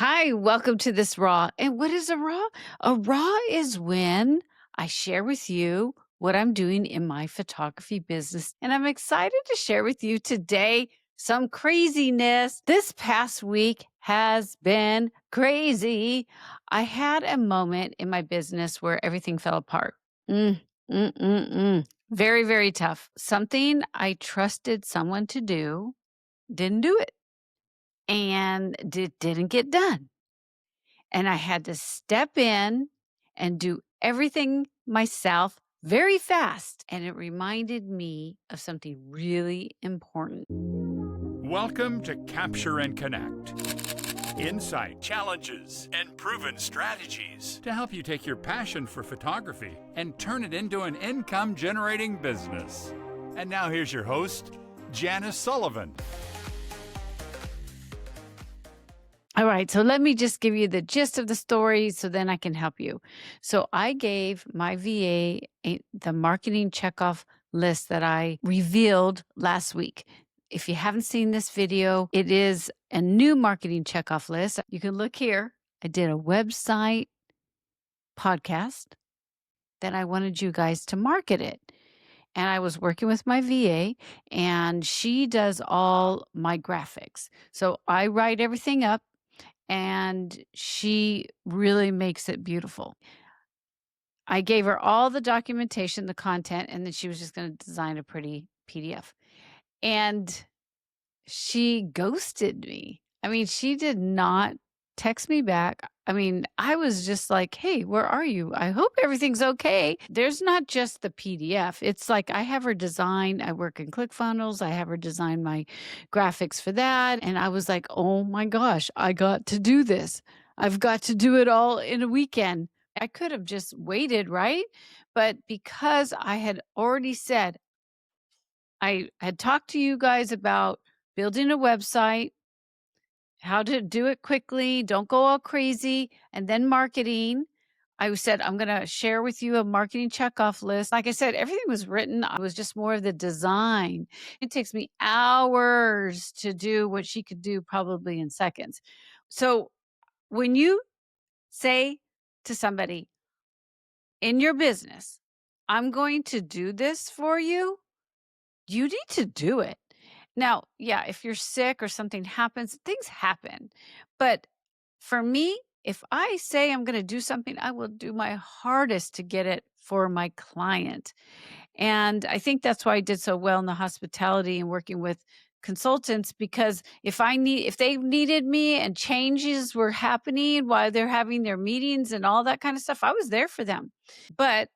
Hi, welcome to this raw. And what is a raw? A raw is when I share with you what I'm doing in my photography business. And I'm excited to share with you today some craziness. This past week has been crazy. I had a moment in my business where everything fell apart. Mm, Very, very tough. Something I trusted someone to do didn't do it and didn't get done. And I had to step in and do everything myself very fast. And it reminded me of something really important. Welcome to Capture and Connect. Insight, challenges, and proven strategies to help you take your passion for photography and turn it into an income generating business. And now here's your host, Janice Sullivan. All right, so let me just give you the gist of the story so then I can help you. So I gave my the marketing checkoff list that I revealed last week. If you haven't seen this video, it is a new marketing checkoff list. You can look here. I did a website podcast that I wanted you guys to market it. And I was working with my VA, and she does all my graphics. So I write everything up and she really makes it beautiful. I gave her all the documentation, the content, and then she was just going to design a pretty PDF. And she ghosted me. I mean, she did not text me back. I mean, I was just like, "Hey, where are you? I hope everything's okay." There's not just the PDF. It's like I have her design. I work in ClickFunnels. I have her design my graphics for that. And I was like, "Oh my gosh, I got to do this. I've got to do it all in a weekend." I could have just waited, right? But because I had already said, I had talked to you guys about building a website, how to do it quickly, don't go all crazy, and then marketing. I said, I'm going to share with you a marketing checkoff list. Like I said, everything was written. I was just more of the design. It takes me hours to do what she could do probably in seconds. So when you say to somebody in your business, I'm going to do this for you, you need to do it. Now, yeah, if you're sick or something happens, things happen. But for me, if I say I'm going to do something, I will do my hardest to get it for my client. And I think that's why I did so well in the hospitality and working with consultants, because if they needed me and changes were happening while they're having their meetings and all that kind of stuff, I was there for them. But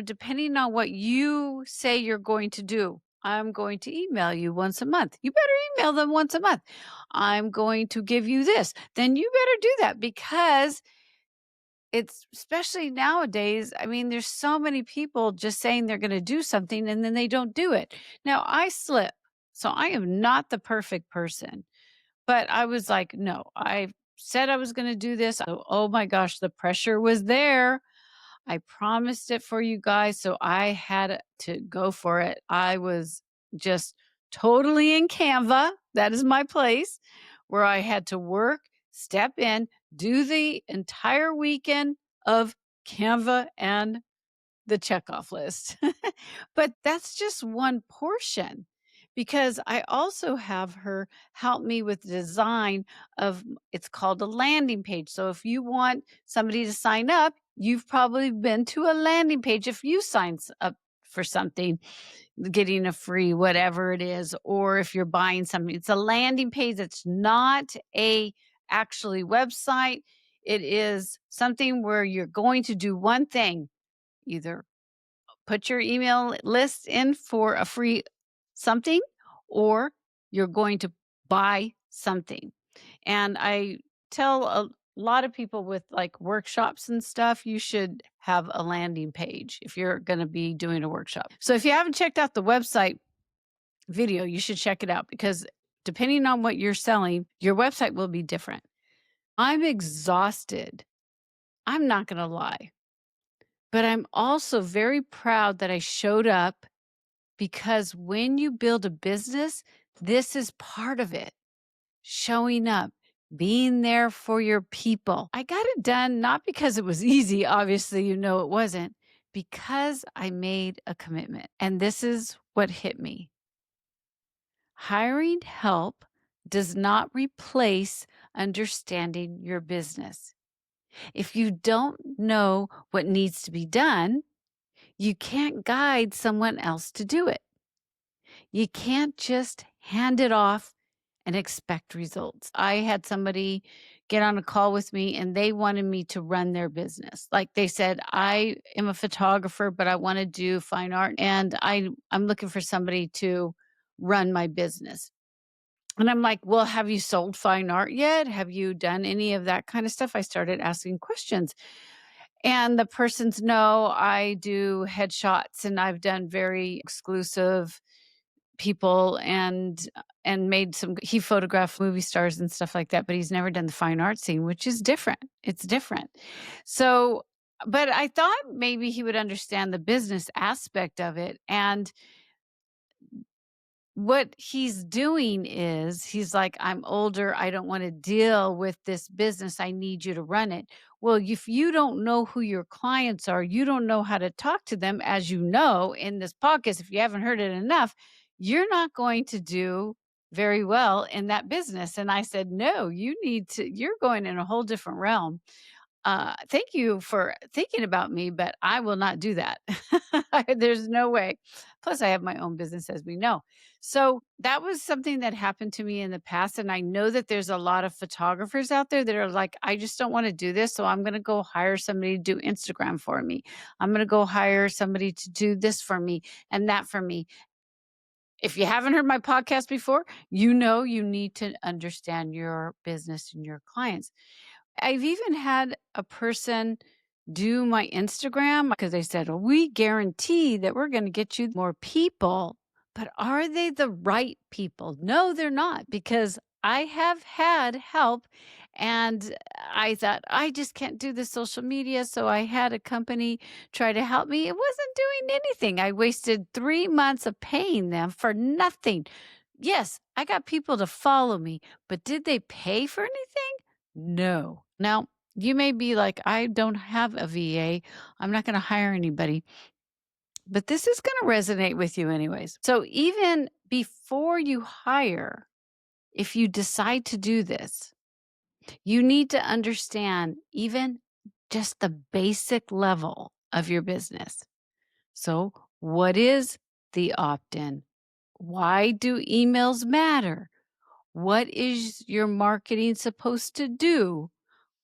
depending on what you say you're going to do, I'm going to email you once a month. You better email them once a month. I'm going to give you this. Then you better do that, because it's, especially nowadays, I mean, there's so many people just saying they're going to do something and then they don't do it. Now, I slip. So I am not the perfect person. But I was like, no, I said I was going to do this. Oh my gosh, the pressure was there. I promised it for you guys, so I had to go for it. I was just totally in Canva. That is my place where I had to work, step in, do the entire weekend of Canva and the checkoff list. But that's just one portion, because I also have her help me with the design of, it's called a landing page. So if you want somebody to sign up, you've probably been to a landing page if you sign up for something, getting a free whatever it is, or if you're buying something, it's a landing page. It's not a actually website. It is something where you're going to do one thing, either put your email list in for a free something, or you're going to buy something. And I tell a lot of people with like workshops and stuff, you should have a landing page if you're going to be doing a workshop. So if you haven't checked out the website video, you should check it out, because depending on what you're selling, your website will be different. I'm exhausted. I'm not going to lie. But I'm also very proud that I showed up, because when you build a business, this is part of it. Showing up, being there for your people. I got it done not because it was easy, obviously, it wasn't, because I made a commitment. And this is what hit me. Hiring help does not replace understanding your business. If you don't know what needs to be done, you can't guide someone else to do it. You can't just hand it off and expect results. I had somebody get on a call with me and they wanted me to run their business. Like they said, I am a photographer, but I want to do fine art and I'm looking for somebody to run my business. And I'm like, well, have you sold fine art yet? Have you done any of that kind of stuff? I started asking questions. And the person's no, I do headshots and I've done very exclusive people and made some he photographed movie stars and stuff like that, but he's never done the fine art scene, which is different. It's different. So, but I thought maybe he would understand the business aspect of it. And what he's doing is he's like, I'm older. I don't want to deal with this business. I need you to run it. Well, if you don't know who your clients are, you don't know how to talk to them, as you know, in this podcast, if you haven't heard it enough, you're not going to do very well in that business. And I said, no, you're going in a whole different realm. Thank you for thinking about me, but I will not do that. There's no way. Plus, I have my own business, as we know. So that was something that happened to me in the past. And I know that there's a lot of photographers out there that are like, I just don't want to do this. So I'm going to go hire somebody to do Instagram for me. I'm going to go hire somebody to do this for me and that for me. If you haven't heard my podcast before, you know you need to understand your business and your clients. I've even had a person do my Instagram because they said, well, we guarantee that we're going to get you more people. But are they the right people? No, they're not, because I have had help and I thought, I just can't do the social media. So I had a company try to help me. It wasn't doing anything. I wasted 3 months of paying them for nothing. Yes, I got people to follow me, but did they pay for anything? No. Now, you may be like, I don't have a VA. I'm not going to hire anybody. But this is going to resonate with you, anyways. So, even before you hire, if you decide to do this, you need to understand even just the basic level of your business. So, what is the opt in? Why do emails matter? What is your marketing supposed to do?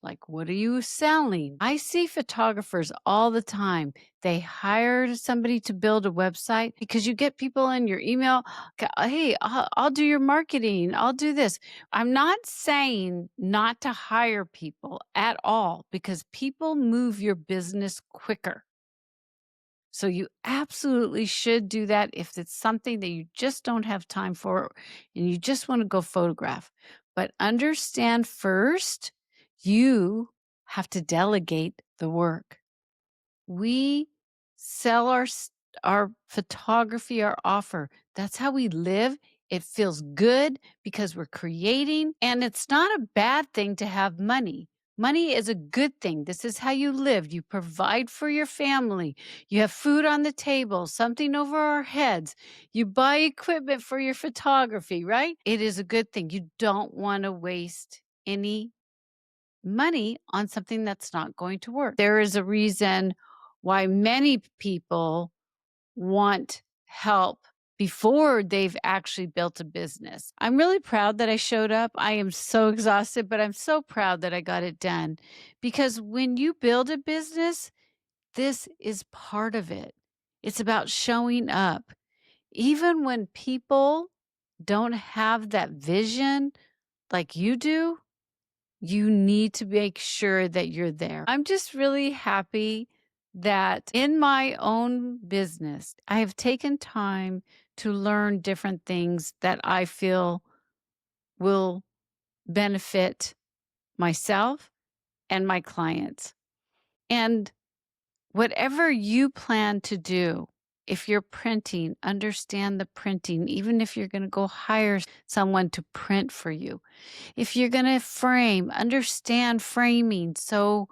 Like, what are you selling? I see photographers all the time. They hire somebody to build a website because you get people in your email. Hey, I'll do your marketing. I'll do this. I'm not saying not to hire people at all, because people move your business quicker. So you absolutely should do that if it's something that you just don't have time for and you just want to go photograph. But understand first, you have to delegate the work. We sell our photography, our offer. That's how we live. It feels good because we're creating, and it's not a bad thing to have money. Money is a good thing. This is how you live. You provide for your family. You have food on the table, something over our heads. You buy equipment for your photography, right? It is a good thing. You don't want to waste any money on something that's not going to work. There is a reason why many people want help before they've actually built a business. I'm really proud that I showed up. I am so exhausted, but I'm so proud that I got it done, because when you build a business, this is part of it. It's about showing up. Even when people don't have that vision like you do, you need to make sure that you're there. I'm just really happy that in my own business, I have taken time to learn different things that I feel will benefit myself and my clients. And whatever you plan to do, If you're printing, understand the printing, even if you're going to go hire someone to print for you. If you're going to frame, understand framing. So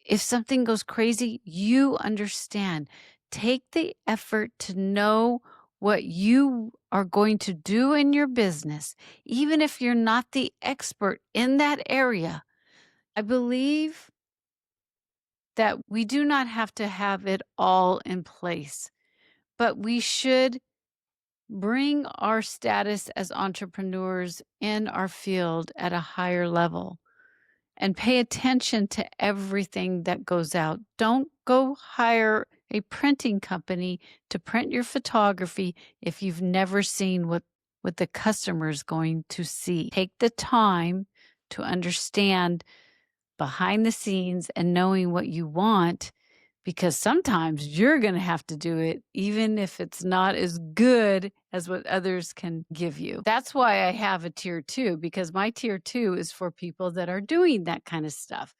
if something goes crazy, you understand. Take the effort to know what you are going to do in your business, even if you're not the expert in that area. I believe that we do not have to have it all in place, but we should bring our status as entrepreneurs in our field at a higher level and pay attention to everything that goes out. Don't go hire a printing company to print your photography if you've never seen what the customer is going to see. Take the time to understand behind the scenes and knowing what you want, because sometimes you're going to have to do it, even if it's not as good as what others can give you. That's why I have a tier 2, because my tier 2 is for people that are doing that kind of stuff.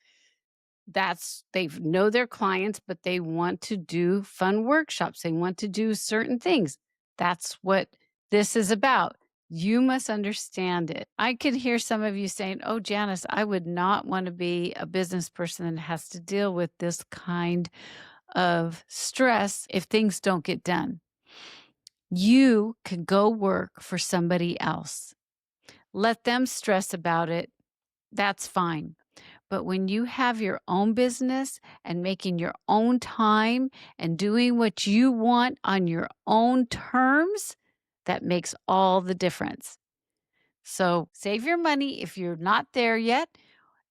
They know their clients, but they want to do fun workshops. They want to do certain things. That's what this is about. You must understand it. I could hear some of you saying, "Oh, Janice, I would not want to be a business person that has to deal with this kind of stress if things don't get done." You could go work for somebody else. Let them stress about it. That's fine. But when you have your own business and making your own time and doing what you want on your own terms, that makes all the difference. So save your money if you're not there yet.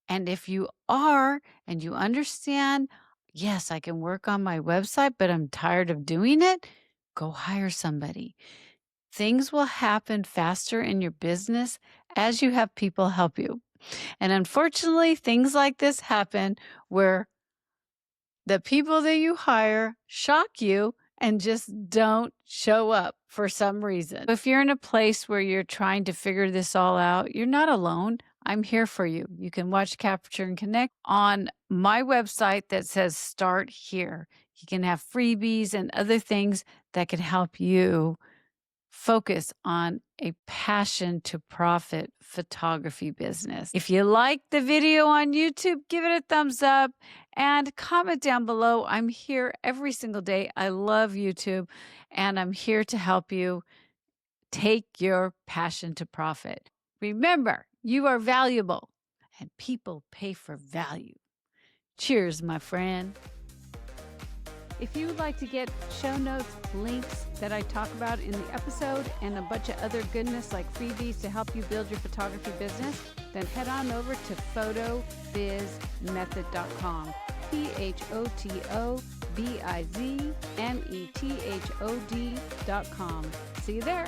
And if you are and you understand, yes, I can work on my website, but I'm tired of doing it, go hire somebody. Things will happen faster in your business as you have people help you. And unfortunately, things like this happen where the people that you hire shock you and just don't show up for some reason. If you're in a place where you're trying to figure this all out, you're not alone. I'm here for you. You can watch Capture and Connect on my website that says Start Here. You can have freebies and other things that can help you focus on a passion to profit photography business. If you like the video on YouTube, give it a thumbs up and comment down below. I'm here every single day. I love YouTube and I'm here to help you take your passion to profit. Remember, you are valuable and people pay for value. Cheers, my friend. If you would like to get show notes, links that I talk about in the episode, and a bunch of other goodness like freebies to help you build your photography business, then head on over to photobizmethod.com. photobizmethod.com. See you there.